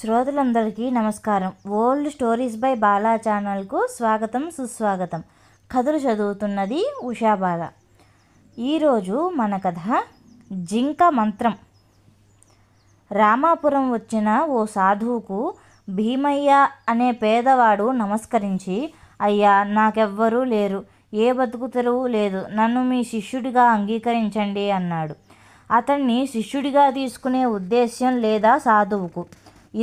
శ్రోతలందరికీ నమస్కారం. Old stories by Bala ఛానల్కు స్వాగతం, సుస్వాగతం. కథలు చదువుతున్నది ఉషాబాల. ఈరోజు మన కథ జింక మంత్రం. రామాపురం వచ్చిన ఓ సాధువుకు భీమయ్య అనే పేదవాడు నమస్కరించి, అయ్యా, నాకెవ్వరూ లేరు, ఏ బతుకు తెరువు లేదు, నన్ను మీ శిష్యుడిగా అంగీకరించండి అన్నాడు. అతన్ని శిష్యుడిగా తీసుకునే ఉద్దేశ్యం లేదా సాధువుకు.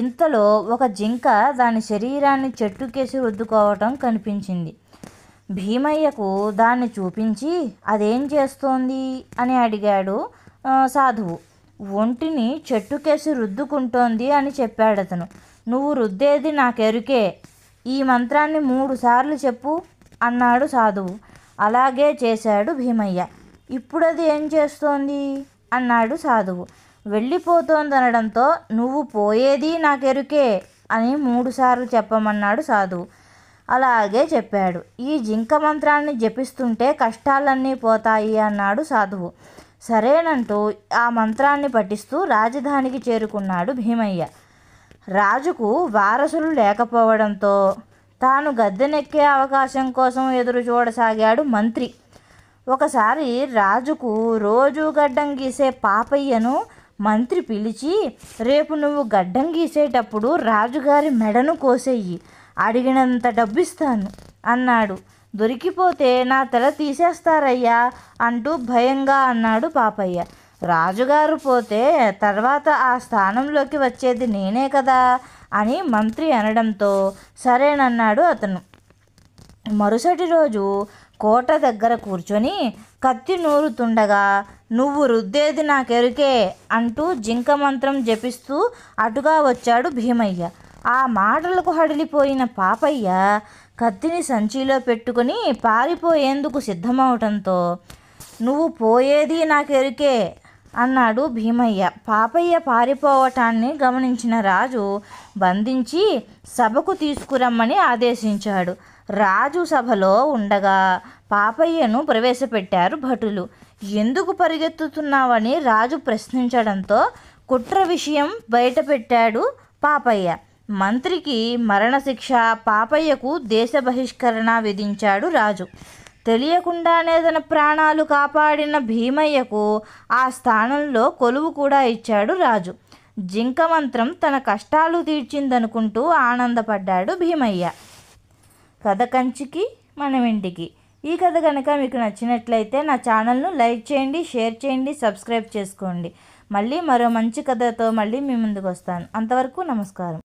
ఇంతలో ఒక జింక దాని శరీరాన్ని చెట్టుకేసి రుద్దుకోవటం కనిపించింది. భీమయ్యకు దాన్ని చూపించి, అదేం చేస్తోంది అని అడిగాడు సాధువు. ఒంటిని చెట్టుకేసి రుద్దుకుంటోంది అని చెప్పాడతను. నువ్వు రుద్దేది నాకెరుకే, ఈ మంత్రాన్ని 3 సార్లు చెప్పు అన్నాడు సాధువు. అలాగే చేశాడు భీమయ్య. ఇప్పుడది ఏం చేస్తోంది అన్నాడు సాధువు. వెళ్ళిపోతోందనడంతో, నువ్వు పోయేది నాకెరుకే అని 3 సార్లు చెప్పమన్నాడు సాధువు. అలాగే చెప్పాడు. ఈ జింక మంత్రాన్ని జపిస్తుంటే కష్టాలన్నీ పోతాయి అన్నాడు సాధువు. సరేనంటూ ఆ మంత్రాన్ని పఠిస్తూ రాజధానికి చేరుకున్నాడు భీమయ్య. రాజుకు వారసులు లేకపోవడంతో తాను గద్దెనెక్కే అవకాశం కోసం ఎదురు చూడసాగాడు మంత్రి. ఒకసారి రాజుకు రోజు గడ్డం గీసే పాపయ్యను మంత్రి పిలిచి, రేపు నువ్వు గడ్డం గీసేటప్పుడు రాజుగారి మెడను కోసేయి, అడిగినంత డబ్బిస్తాను అన్నాడు. దొరికిపోతే నా తల తీసేస్తారయ్యా అంటూ భయంగా అన్నాడు పాపయ్య. రాజుగారు పోతే తర్వాత ఆ స్థానంలోకి వచ్చేది నేనే కదా అని మంత్రి అనడంతో సరేనన్నాడు అతను. మరుసటి రోజు కోట దగ్గర కూర్చొని కత్తి నూరుతుండగా, నువ్వు రుద్దేది నాకెరుకే అంటూ జింక మంత్రం జపిస్తూ అటుగా వచ్చాడు భీమయ్య. ఆ మాటలకు హడిలిపోయిన పాపయ్య కత్తిని సంచిలో పెట్టుకుని పారిపోయేందుకు సిద్ధమవటంతో, నువ్వు పోయేది నాకెరుకే అన్నాడు భీమయ్య. పాపయ్య పారిపోవటాన్ని గమనించిన రాజు బంధించి సభకు తీసుకురమ్మని ఆదేశించాడు. రాజు సభలో ఉండగా పాపయ్యను ప్రవేశపెట్టారు భటులు. ఎందుకు పరిగెత్తుతున్నావని రాజు ప్రశ్నించడంతో కుట్ర విషయం బయటపెట్టాడు పాపయ్య. మంత్రికి మరణశిక్ష, పాపయ్యకు దేశ బహిష్కరణ విధించాడు రాజు. తెలియకుండానే తన ప్రాణాలు కాపాడిన భీమయ్యకు ఆ స్థానంలో కొలువు కూడా ఇచ్చాడు రాజు. జింక మంత్రం తన కష్టాలు తీర్చిందనుకుంటూ ఆనందపడ్డాడు భీమయ్య. కథ కంచికి మనం ఇంటికి. ఈ కథ కనుక మీకు నచ్చినట్లయితే నా ఛానల్ను లైక్ చేయండి, షేర్ చేయండి, సబ్స్క్రైబ్ చేసుకోండి. మళ్ళీ మరో మంచి కథతో మళ్ళీ మీ ముందుకు వస్తాను. అంతవరకు నమస్కారం.